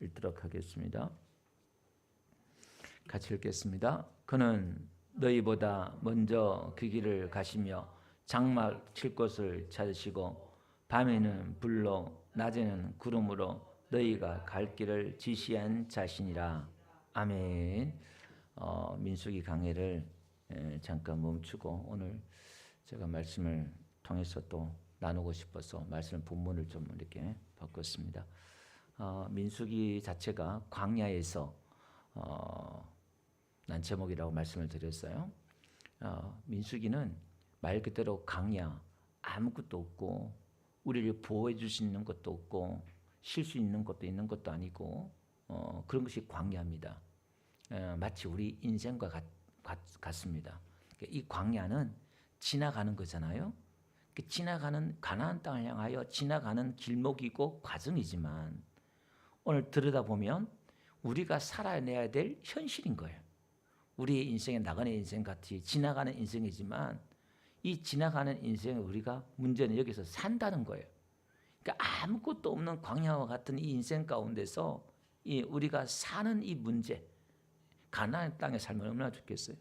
읽도록 하겠습니다. 같이 읽겠습니다. 그는 너희보다 먼저 그 길을 가시며 장막 칠 곳을 찾으시고 밤에는 불로 낮에는 구름으로 너희가 갈 길을 지시한 자신이라. 아멘. 민수기 강해를 잠깐 멈추고 오늘 제가 말씀을 통해서 또 나누고 싶어서 말씀 본문을 좀 이렇게 바꿨습니다. 민수기 자체가 광야에서 난 제목이라고 말씀을 드렸어요. 민수기는 말 그대로 강야, 아무것도 없고 우리를 보호해 줄 수 있는 것도 없고 쉴 수 있는 것도 있는 것도 아니고 그런 것이 광야입니다. 마치 우리 인생과 같습니다. 이 광야는 지나가는 거잖아요. 지나가는 가나안 땅을 향하여 지나가는 길목이고 과정이지만 오늘 들여다보면 우리가 살아내야 될 현실인 거예요. 우리의 인생에 나가는 인생 같이 지나가는 인생이지만 이 지나가는 인생을 우리가 문제는 여기서 산다는 거예요. 그러니까 아무것도 없는 광야와 같은 이 인생 가운데서 우리가 사는 이 문제, 가나안 땅에 살면 얼마나 좋겠어요.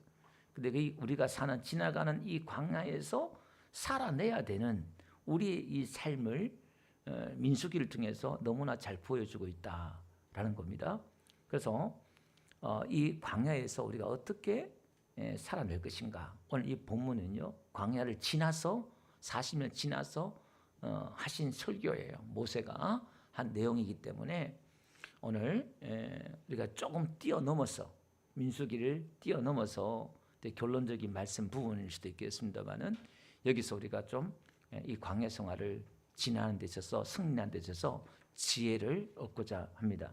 근데 우리가 사는 지나가는 이 광야에서 살아내야 되는 우리의 이 삶을 민수기를 통해서 너무나 잘 보여주고 있다라는 겁니다. 그래서 이 광야에서 우리가 어떻게 살아낼 것인가. 오늘 이 본문은요, 광야를 지나서 40년 지나서 하신 설교예요. 모세가 한 내용이기 때문에 오늘 우리가 조금 뛰어넘어서 민수기를 뛰어넘어서 결론적인 말씀 부분일 수도 있겠습니다만은 여기서 우리가 좀 이 광야 생활을 지나는 데 있어서 승리하는 데 있어서 지혜를 얻고자 합니다.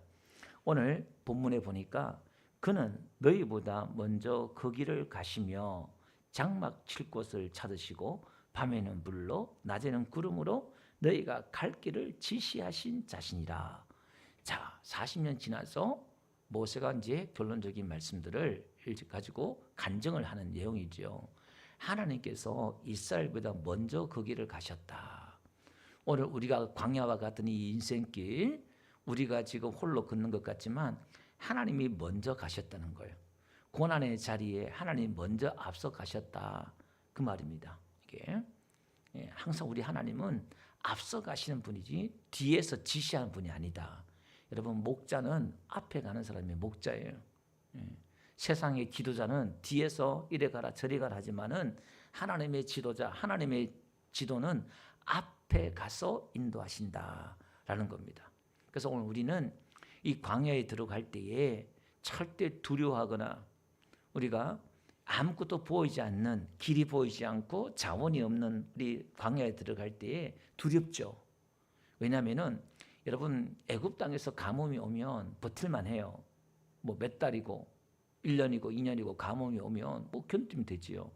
오늘 본문에 보니까 그는 너희보다 먼저 그 길을 가시며 장막 칠 곳을 찾으시고 밤에는 불로 낮에는 구름으로 너희가 갈 길을 지시하신 자신이라. 자, 40년 지나서 모세가 이제 결론적인 말씀들을 가지고 간증을 하는 내용이죠. 하나님께서 이스라엘보다 먼저 그 길을 가셨다. 오늘 우리가 광야와 같은 이 인생길, 우리가 지금 홀로 걷는 것 같지만 하나님이 먼저 가셨다는 거예요. 고난의 자리에 하나님이 먼저 앞서 가셨다. 그 말입니다. 이게 항상 우리 하나님은 앞서 가시는 분이지 뒤에서 지시하는 분이 아니다. 여러분, 목자는 앞에 가는 사람이 목자예요. 세상의 지도자는 뒤에서 이래 가라 저리 가라 하지만은 하나님의 지도자, 하나님의 지도는 앞에 가서 인도하신다라는 겁니다. 그래서 오늘 우리는 이 광야에 들어갈 때에 절대 두려워하거나 우리가 아무것도 보이지 않는, 길이 보이지 않고 자원이 없는 우리 광야에 들어갈 때에 두렵죠. 왜냐하면은 여러분, 애굽 땅에서 가뭄이 오면 버틸만 해요. 뭐 몇 달이고 1년이고 2년이고 가뭄이 오면 뭐 견디면 되지요.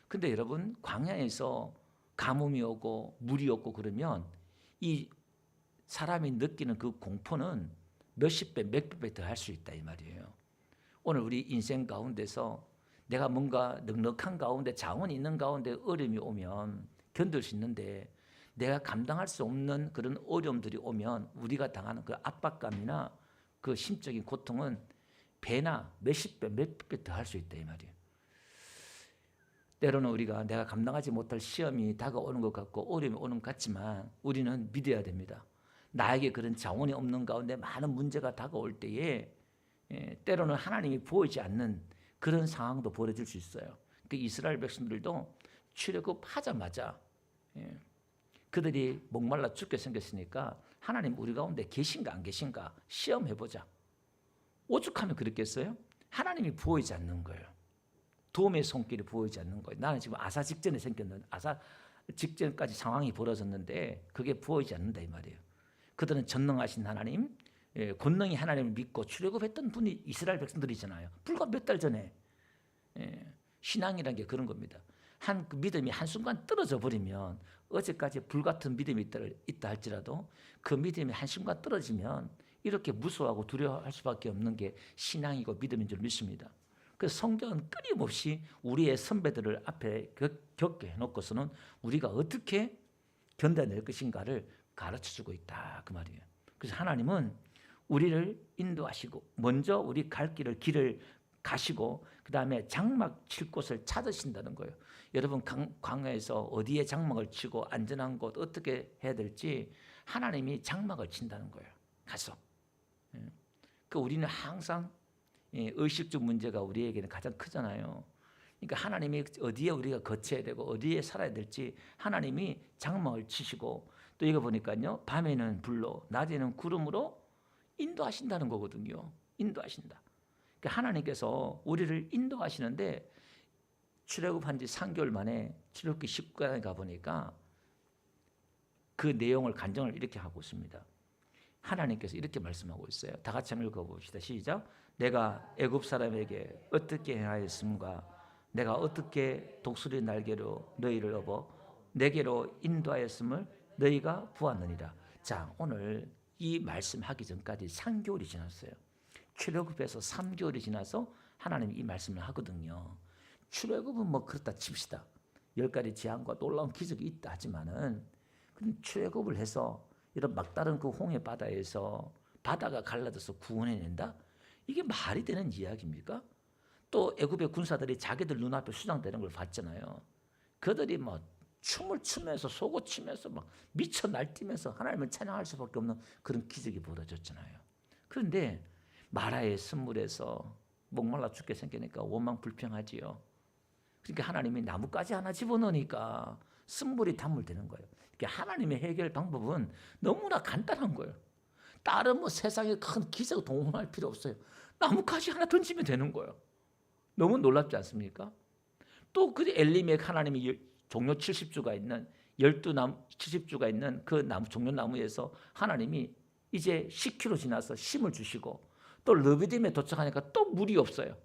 근데 여러분, 광야에서 가뭄이 오고 물이 없고 그러면 이 사람이 느끼는 그 공포는 몇십 배, 몇백 배 더 할 수 있다 이 말이에요. 오늘 우리 인생 가운데서 내가 뭔가 넉넉한 가운데 자원이 있는 가운데 어려움이 오면 견딜 수 있는데 내가 감당할 수 없는 그런 어려움들이 오면 우리가 당하는 그 압박감이나 그 심적인 고통은 배나 몇십 배, 몇백 배 더 할 수 있다 이 말이에요. 때로는 우리가 내가 감당하지 못할 시험이 다가오는 것 같고 어려움이 오는 것 같지만 우리는 믿어야 됩니다. 나에게 그런 자원이 없는 가운데 많은 문제가 다가올 때에 때로는 하나님이 보이지 않는 그런 상황도 벌어질 수 있어요. 그 이스라엘 백성들도 출애굽하자마자 그들이 목말라 죽게 생겼으니까 하나님 우리 가운데 계신가 안 계신가 시험해보자. 오죽하면 그랬겠어요? 하나님이 보이지 않는 거예요. 도움의 손길이 보이지 않는 거예요. 나는 지금 아사 직전에 생겼는데 아사 직전까지 상황이 벌어졌는데 그게 보이지 않는다 이 말이에요. 그들은 전능하신 하나님, 권능이 하나님을 믿고 출애굽했던 분이 이스라엘 백성들이잖아요. 불과 몇 달 전에. 신앙이라는 게 그런 겁니다. 그 믿음이 한순간 떨어져 버리면 어제까지 불같은 믿음이 있다 할지라도 그 믿음이 한순간 떨어지면 이렇게 무서워하고 두려워할 수밖에 없는 게 신앙이고 믿음인 줄 믿습니다. 그래서 성경은 끊임없이 우리의 선배들을 앞에 겪게 해놓고서는 우리가 어떻게 견뎌낼 것인가를 가르쳐주고 있다 그 말이에요. 그래서 하나님은 우리를 인도하시고 먼저 우리 갈 길을 가시고 그 다음에 장막 칠 곳을 찾으신다는 거예요. 여러분 광야에서 어디에 장막을 치고 안전한 곳 어떻게 해야 될지 하나님이 장막을 친다는 거예요. 가서. 그 우리는 항상 의식적 문제가 우리에게는 가장 크잖아요. 그러니까 하나님이 어디에 우리가 거쳐야 되고 어디에 살아야 될지 하나님이 장막을 치시고 또 이거 보니까요. 밤에는 불로 낮에는 구름으로 인도하신다는 거거든요. 인도하신다. 그러니까 하나님께서 우리를 인도하시는데 출애굽한 지 3개월 만에 출애굽기 19장에 가보니까 그 내용을 간증을 이렇게 하고 있습니다. 하나님께서 이렇게 말씀하고 있어요. 다 같이 한번 읽어봅시다. 시작. 내가 애굽 사람에게 어떻게 행하였음과 내가 어떻게 독수리 날개로 너희를 업어 내게로 인도하였음을 너희가 보았느니라. 자, 오늘 이 말씀하기 전까지 3개월이 지났어요. 출애굽에서 3개월이 지나서 하나님이 이 말씀을 하거든요. 출애굽은 뭐 그렇다 칩시다. 10가지 재앙과 놀라운 기적이 있다 하지만은 출애굽을 해서 이런 막다른 그 홍해 바다에서 바다가 갈라져서 구원해낸다? 이게 말이 되는 이야기입니까? 또 애굽의 군사들이 자기들 눈앞에 수장되는 걸 봤잖아요. 그들이 뭐 춤을 추면서 속을 치면서 막 미쳐 날뛰면서 하나님을 찬양할 수밖에 없는 그런 기적이 벌어졌잖아요. 그런데 마라의 쓴물에서 목말라 죽게 생기니까 원망 불평하지요. 그러니까 하나님이 나뭇가지 하나 집어넣으니까 쓴물이 단물되는 거예요. 그러니까 하나님의 해결 방법은 너무나 간단한 거예요. 다른 뭐 세상에 큰 기적 동원할 필요 없어요. 나뭇가지 하나 던지면 되는 거예요. 너무 놀랍지 않습니까? 또 그 엘리멜 하나님이 종려 70주가 있는 70주가 있는 그 나무 종려나무에서 하나님이 이제 10km 지나서 심을 주시고 또 르비딤에 도착하니까 또 물이 없어요.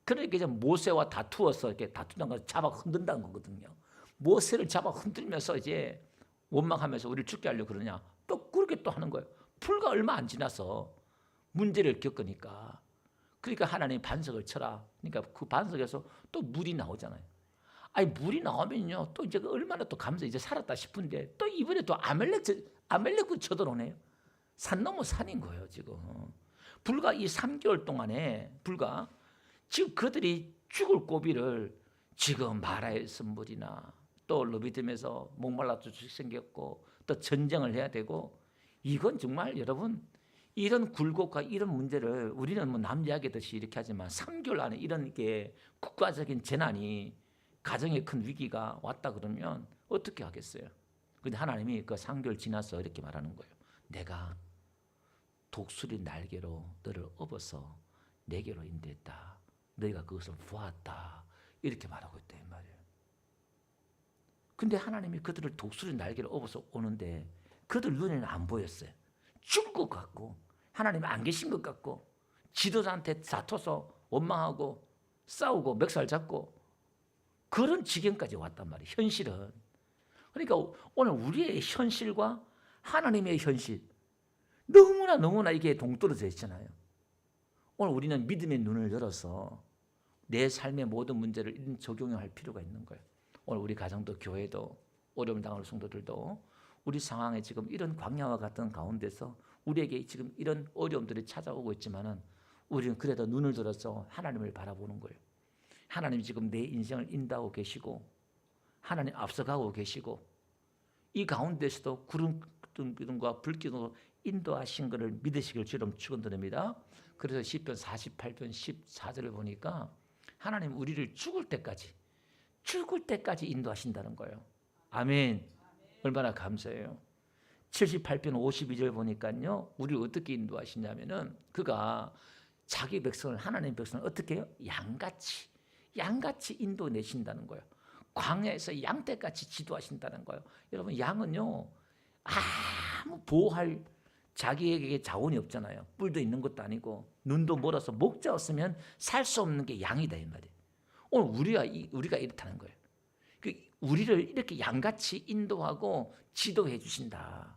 그러니까 이제 모세와 다투어서 이렇게 다투는 걸 잡아 흔든다는 거거든요. 모세를 잡아 흔들면서 이제 원망하면서 우리를 죽게 하려고 그러냐. 또 그렇게 또 하는 거예요. 불과 얼마 안 지나서 문제를 겪으니까. 그러니까 하나님 반석을 쳐라. 그러니까 그 반석에서 또 물이 나오잖아요. 아니 물이 나오면요. 또 이제 얼마나 또 감사 이제 살았다 싶은데 또 이번에 또 아멜렉 쳐들어오네요. 산 넘어 산인 거예요 지금. 불과 이 3개월 동안에 지금 그들이 죽을 고비를 지금 마라의 쓴물이나 또 르비딤에서 목말라 죽게 생겼고 또 전쟁을 해야 되고 이건 정말 여러분 이런 굴곡과 이런 문제를 우리는 뭐 남 이야기듯이 이렇게 하지만 3개월 안에 이런 게 국가적인 재난이 가정에 큰 위기가 왔다 그러면 어떻게 하겠어요? 근데 하나님이 그 3개월 지나서 이렇게 말하는 거예요. 내가 독수리 날개로 너를 업어서 내게로 인도했다. 너희가 그것을 보았다. 이렇게 말하고 있다 이 말이에요. 근데 하나님이 그들을 독수리 날개로 업어서 오는데 그들 눈에는 안 보였어요. 죽을 것 같고 하나님이 안 계신 것 같고 지도자한테 다퉈서 원망하고 싸우고 멱살 잡고 그런 지경까지 왔단 말이에요. 현실은. 그러니까 오늘 우리의 현실과 하나님의 현실 너무나 이게 동떨어져 있잖아요. 오늘 우리는 믿음의 눈을 열어서 내 삶의 모든 문제를 적용할 필요가 있는 거예요. 오늘 우리 가정도 교회도 어려움 당하는 성도들도 우리 상황에 지금 이런 광야와 같은 가운데서 우리에게 지금 이런 어려움들이 찾아오고 있지만은 우리는 그래도 눈을 들어서 하나님을 바라보는 거예요. 하나님 지금 내 인생을 인도하고 계시고 하나님 앞서가고 계시고 이 가운데서도 구름과 불기둥으로 인도하신 것을 믿으시길 주름 축원드립니다. 그래서 시편 48편 14절을 보니까 하나님 우리를 죽을 때까지 인도하신다는 거예요. 아멘. 얼마나 감사해요. 78편 52절 보니까요. 우리를 어떻게 인도하시냐면은 그가 자기 백성을 하나님 백성을 어떻게 해요? 양같이 인도내신다는 거예요. 광야에서 양떼같이 지도하신다는 거예요. 여러분 양은요. 아무 보호할 자기에게 자원이 없잖아요. 뿔도 있는 것도 아니고 눈도 멀어서 목자 없으면 살 수 없는 게 양이다 이 말이에요. 오늘 우리가 이렇다는 거예요. 우리를 이렇게 양같이 인도하고 지도해 주신다.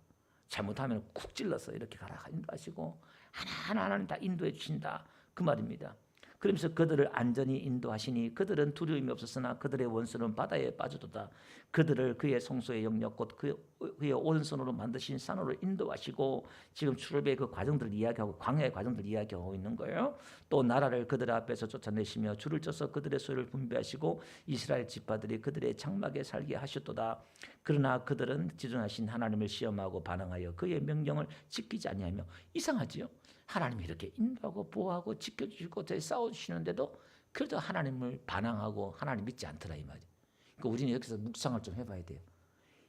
잘못하면 쿡 찔러서 이렇게 가라 인도하시고 하나하나 하나님 다 인도해 주신다 그 말입니다. 그러면서 그들을 안전히 인도하시니 그들은 두려움이 없었으나 그들의 원수는 바다에 빠져도다. 그들을 그의 성소의 영역 곧 그의 오른손으로 만드신 산으로 인도하시고, 지금 출애굽의 그 과정들을 이야기하고 광야의 과정들을 이야기하고 있는 거예요. 또 나라를 그들 앞에서 쫓아내시며 줄을 쳐서 그들의 소유를 분배하시고 이스라엘 지파들이 그들의 장막에 살게 하셨도다. 그러나 그들은 지존하신 하나님을 시험하고 반항하여 그의 명령을 지키지 아니하며. 이상하지요? 하나님이 이렇게 인도하고 보호하고 지켜주시고 싸워주시는데도 그래도 하나님을 반항하고 하나님 믿지 않더라 이 말이에요. 그러니까 우리는 여기서 묵상을 좀 해봐야 돼요.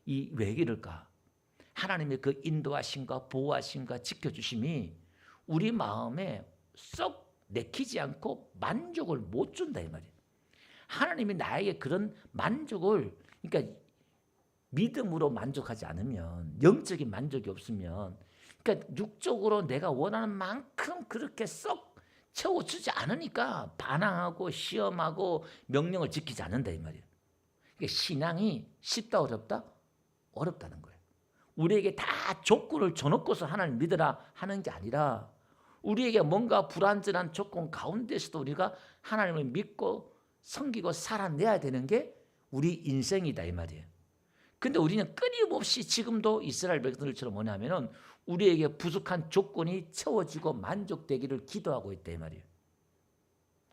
이 왜 그럴까? 하나님의 그 인도하심과 보호하심과 지켜주심이 우리 마음에 썩 내키지 않고 만족을 못 준다 이 말이에요. 하나님이 나에게 그런 만족을, 그러니까 믿음으로 만족하지 않으면, 영적인 만족이 없으면, 그러니까 육적으로 내가 원하는 만큼 그렇게 썩 채워주지 않으니까 반항하고 시험하고 명령을 지키지 않는다 이 말이에요. 그러니까 신앙이 쉽다 어렵다? 어렵다는 거예요. 우리에게 다 조건을 줘놓고서 하나님 믿으라 하는 게 아니라 우리에게 뭔가 불완전한 조건 가운데서도 우리가 하나님을 믿고 섬기고 살아내야 되는 게 우리 인생이다 이 말이에요. 근데 우리는 끊임없이 지금도 이스라엘 백성들처럼 뭐냐면은 우리에게 부족한 조건이 채워지고 만족되기를 기도하고 있다 이 말이에요.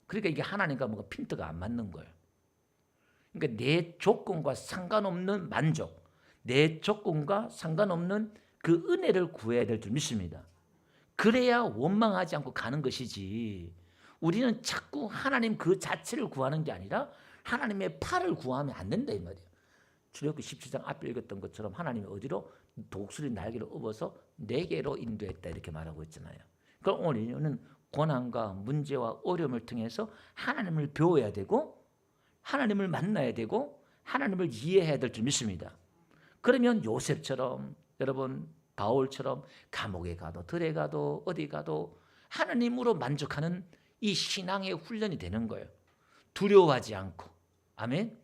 그러니까 이게 하나님과 뭔가 핀트가 안 맞는 거예요. 그러니까 내 조건과 상관없는 만족, 내 조건과 상관없는 그 은혜를 구해야 될 줄 믿습니다. 그래야 원망하지 않고 가는 것이지, 우리는 자꾸 하나님 그 자체를 구하는 게 아니라 하나님의 팔을 구하면 안 된다 이 말이에요. 출애굽기 17장 앞에 읽었던 것처럼 하나님이 어디로 독수리 날개를 업어서 내게로 인도했다 이렇게 말하고 있잖아요. 그럼 우리는 고난과 문제와 어려움을 통해서 하나님을 배워야 되고 하나님을 만나야 되고 하나님을 이해해야 될 줄 믿습니다. 그러면 요셉처럼, 여러분 바울처럼 감옥에 가도 들에 가도 어디 가도 하나님으로 만족하는 이 신앙의 훈련이 되는 거예요. 두려워하지 않고. 아멘.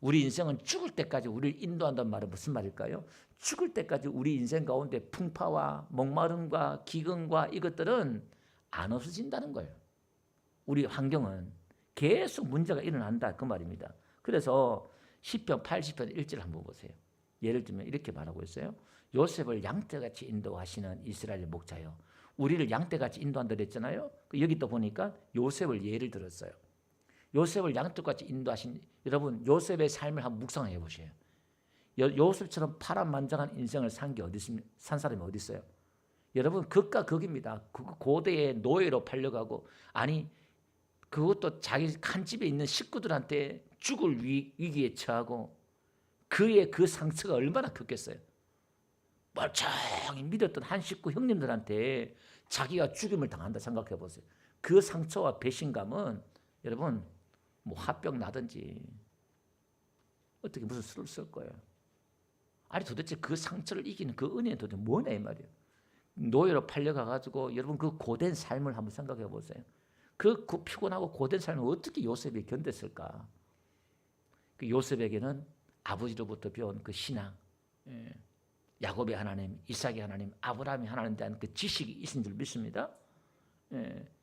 우리 인생은 죽을 때까지 우리를 인도한다는 말은 무슨 말일까요? 죽을 때까지 우리 인생 가운데 풍파와 목마름과 기근과 이것들은 안 없어진다는 거예요. 우리 환경은 계속 문제가 일어난다 그 말입니다. 그래서 시편 80편 1절 한번 보세요. 예를 들면 이렇게 말하고 있어요. 요셉을 양떼같이 인도하시는 이스라엘 목자여. 우리를 양떼같이 인도한다 그랬잖아요. 여기 또 보니까 요셉을 예를 들었어요. 요셉을 양떼같이 인도하신, 여러분 요셉의 삶을 한번 묵상해 보세요. 요셉처럼 파란만장한 인생을 산 사람이 어디 있어요? 여러분 극과 극입니다. 그 고대의 노예로 팔려가고, 아니 그것도 자기 한 집에 있는 식구들한테 죽을 위기에 처하고, 그의 그 상처가 얼마나 컸겠어요. 멀쩡히 믿었던 한 식구 형님들한테 자기가 죽임을 당한다 생각해 보세요. 그 상처와 배신감은 여러분 뭐 화병 나든지 어떻게 무슨 수를 쓸 거예요. 아니 도대체 그 상처를 이기는 그 은혜는 도대체 뭐냐 이 말이에요. 노예로 팔려가가지고 여러분 그 고된 삶을 한번 생각해 보세요. 그 피곤하고 고된 삶을 어떻게 요셉이 견뎠을까. 그 요셉에게는 아버지로부터 배운 그 신앙, 야곱의 하나님, 이삭의 하나님, 아브라함의 하나님에 대한 그 지식이 있는 줄 믿습니다.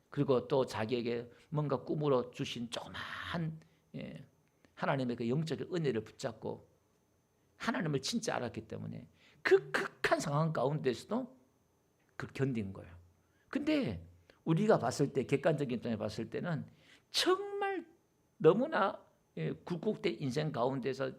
그리고 또 자기에게 뭔가 꿈으로 주신 조그마한 하나님의 그 영적인 은혜를 붙잡고 하나님을 진짜 알았기 때문에 그 극한 상황 가운데서도 그걸 견딘 거예요. 근데 우리가 봤을 때, 객관적인 입장에 봤을 때는 정말 너무나 굴곡된 인생 가운데서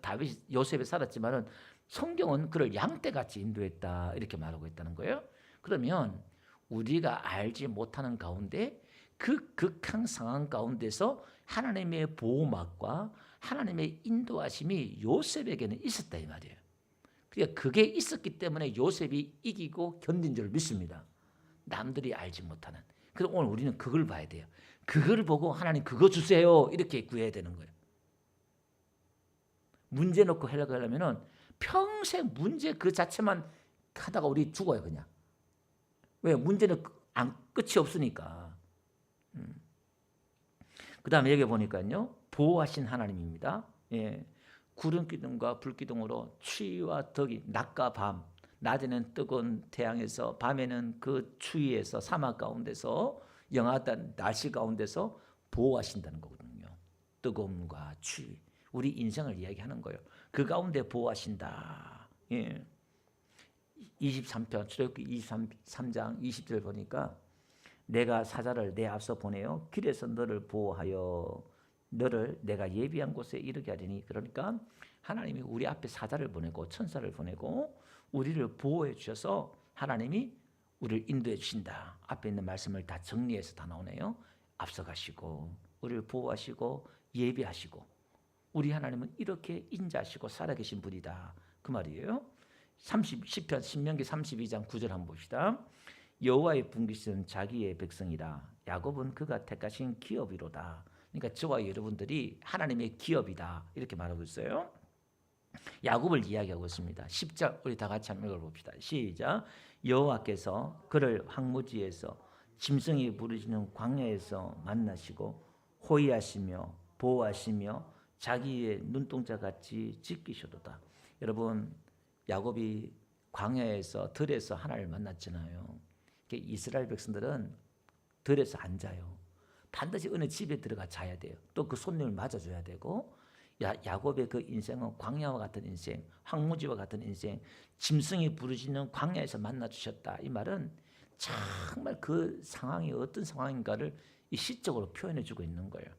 요셉이 살았지만은 성경은 그를 양떼같이 인도했다 이렇게 말하고 있다는 거예요. 그러면 우리가 알지 못하는 가운데 그 극한 상황 가운데서 하나님의 보호막과 하나님의 인도하심이 요셉에게는 있었다 이 말이에요. 그러니까 그게 있었기 때문에 요셉이 이기고 견딘 줄 믿습니다. 남들이 알지 못하는. 그럼 오늘 우리는 그걸 봐야 돼요. 그걸 보고 하나님 그거 주세요 이렇게 구해야 되는 거예요. 문제 놓고 하려면 평생 문제 그 자체만 하다가 우리 죽어요 그냥. 왜? 문제는 끝이 없으니까. 그 다음에 여기 보니까요, 보호하신 하나님입니다. 구름 기둥과 불 기둥으로 추위와 덕이, 낮과 밤, 낮에는 뜨거운 태양에서, 밤에는 그 추위에서 사막 가운데서 영하던 날씨 가운데서 보호하신다는 거거든요. 뜨거움과 추위, 우리 인생을 이야기하는 거예요. 그 가운데 보호하신다. 예. 23편 출애굽기 23장 20절 보니까 내가 사자를 내 앞서 보내어 길에서 너를 보호하여 너를 내가 예비한 곳에 이르게 하리니. 그러니까 하나님이 우리 앞에 사자를 보내고 천사를 보내고 우리를 보호해 주셔서 하나님이 우리를 인도해 주신다. 앞에 있는 말씀을 다 정리해서 다 나오네요. 앞서가시고 우리를 보호하시고 예비하시고 우리 하나님은 이렇게 인자하시고 살아계신 분이다. 그 말이에요. 10편 신명기 32장 9절 한번 봅시다. 여호와의 분깃은 자기의 백성이라 야곱은 그가 택하신 기업이로다. 그러니까 저와 여러분들이 하나님의 기업이다 이렇게 말하고 있어요. 야곱을 이야기하고 있습니다. 10절 우리 다 같이 한번 읽어봅시다. 시작. 여호와께서 그를 황무지에서 짐승이 부르짖는 광야에서 만나시고 호위하시며 보호하시며 자기의 눈동자같이 지키셔도다. 여러분 야곱이 광야에서 들에서 하나님을 만났잖아요. 이스라엘 백성들은 들에서 안 자요. 반드시 어느 집에 들어가 자야 돼요. 또 그 손님을 맞아줘야 되고 야곱의 그 인생은 광야와 같은 인생, 황무지와 같은 인생, 짐승이 부르짖는 광야에서 만나주셨다. 이 말은 정말 그 상황이 어떤 상황인가를 이 시적으로 표현해주고 있는 거예요.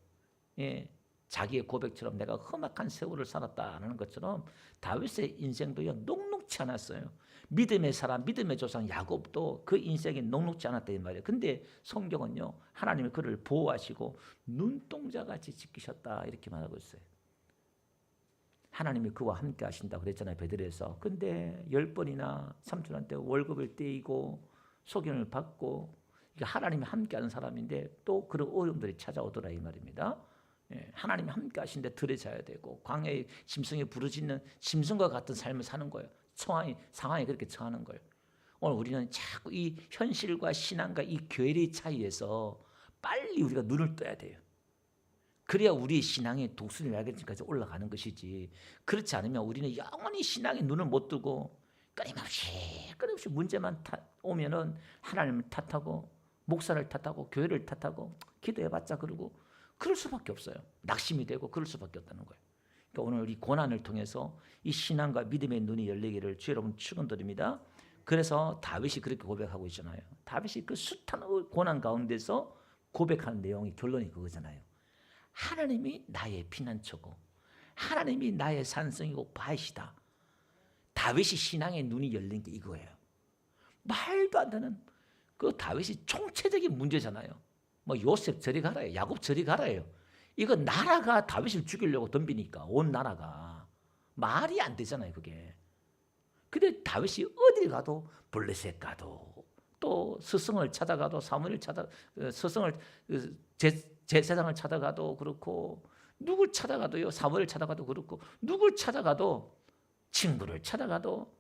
예, 자기의 고백처럼 내가 험악한 세월을 살았다는 것처럼 다윗의 인생도요 녹록치 않았어요. 믿음의 사람, 믿음의 조상 야곱도 그 인생이 녹록치 않았다 이 말이에요. 근데 성경은요 하나님이 그를 보호하시고 눈동자같이 지키셨다 이렇게 말하고 있어요. 하나님이 그와 함께 하신다고 그랬잖아요 베드로에서. 근데 10번이나 삼촌한테 월급을 떼이고 소견을 받고 하나님이 함께하는 사람인데 또 그런 어려움들이 찾아오더라 이 말입니다. 하나님이 함께 하신데 들에 자야 되고 광야의 짐승이 부르짖는 짐승과 같은 삶을 사는 거예요. 상황이 그렇게 처하는 거예요. 오늘 우리는 자꾸 이 현실과 신앙과 이 괴리의 차이에서 빨리 우리가 눈을 떠야 돼요. 그래야 우리의 신앙이 독수리 날개까지 올라가는 것이지. 그렇지 않으면 우리는 영원히 신앙의 눈을 못 뜨고 끊임없이 문제만 오면은 하나님을 탓하고 목사를 탓하고 교회를 탓하고 기도해봤자 그러고 그럴 수밖에 없어요. 낙심이 되고 그럴 수밖에 없다는 거예요. 그러니까 오늘 이 고난을 통해서 이 신앙과 믿음의 눈이 열리기를 주 여러분 축원드립니다. 그래서 다윗이 그렇게 고백하고 있잖아요. 다윗이 그 숱한 고난 가운데서 고백하는 내용이 결론이 그거잖아요. 하나님이 나의 피난처고 하나님이 나의 산성이고 바위시다. 다윗이 신앙의 눈이 열린 게 이거예요. 말도 안 되는 그 다윗이 총체적인 문제잖아요. 뭐 요셉 저리 가라요. 야곱 저리 가라요. 이거 나라가 다윗을 죽이려고 덤비니까 온 나라가 말이 안 되잖아요 그게. 근데 다윗이 어딜 가도 블레셋 가도 또 스승을 찾아가도 사무엘 스승을 제사장을 찾아가도 그렇고 누굴 찾아가도요 사무엘 찾아가도 그렇고 누굴 찾아가도 친구를 찾아가도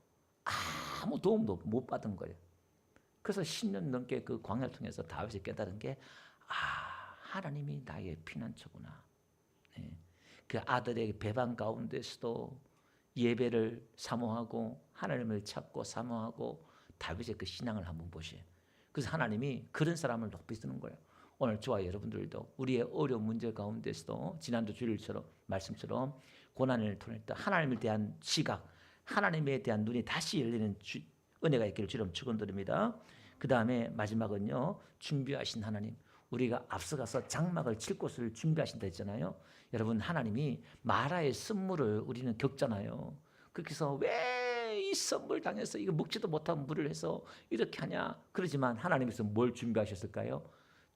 아무 도움도 못 받은 거예요. 그래서 10년 넘게 그 광야를 통해서 다윗이 깨달은 게 하나님이 나의 피난처구나. 네. 그 아들의 배반 가운데서도 예배를 사모하고 하나님을 찾고 사모하고 다윗의 그 신앙을 한번 보세요. 그래서 하나님이 그런 사람을 높이 쓰는 거예요. 오늘 저와 여러분들도 우리의 어려운 문제 가운데서도 지난주 주일처럼 말씀처럼 고난을 통해 하나님에 대한 시각, 하나님에 대한 눈이 다시 열리는 은혜가 있기를 주님 축원드립니다. 그 다음에 마지막은요 준비하신 하나님. 우리가 앞서가서 장막을 칠 곳을 준비하신다 했잖아요. 여러분 하나님이 마라의 쓴물을 우리는 겪잖아요. 그렇게 해서 왜 이 선물 당해서 이거 먹지도 못한 물을 해서 이렇게 하냐. 그러지만 하나님께서 뭘 준비하셨을까요?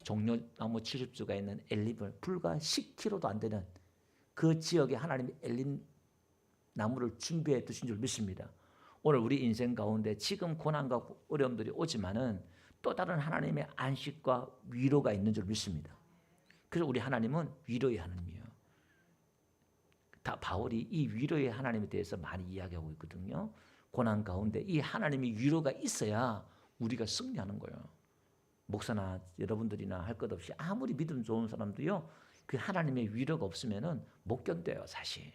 종려나무 70주가 있는 엘림을 불과 10km도 안 되는 그 지역에 하나님이 엘림 나무를 준비해 두신 줄 믿습니다. 오늘 우리 인생 가운데 지금 고난과 어려움들이 오지만은 또 다른 하나님의 안식과 위로가 있는 줄 믿습니다. 그래서 우리 하나님은 위로의 하나님이에요. 다 바울이 이 위로의 하나님에 대해서 많이 이야기하고 있거든요. 고난 가운데 이 하나님이 위로가 있어야 우리가 승리하는 거예요. 목사나 여러분들이나 할 것 없이 아무리 믿음 좋은 사람도요. 그 하나님의 위로가 없으면은 못 견뎌요, 사실.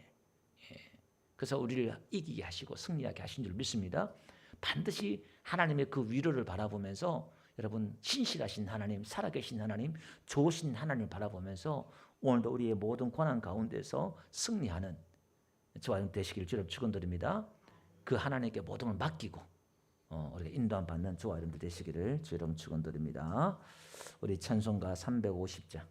그래서 우리를 이기게 하시고 승리하게 하신 줄 믿습니다. 반드시 하나님의 그 위로를 바라보면서 여러분 신실하신 하나님, 살아계신 하나님, 좋으신 하나님을 바라보면서 오늘도 우리의 모든 고난 가운데서 승리하는 저와 여러분 되시길 주님 축원드립니다. 그 하나님께 모든 걸 맡기고 우리가 인도함 받는 저와 여러분들 되시기를 주 여러분 축원드립니다. 우리 찬송가 350장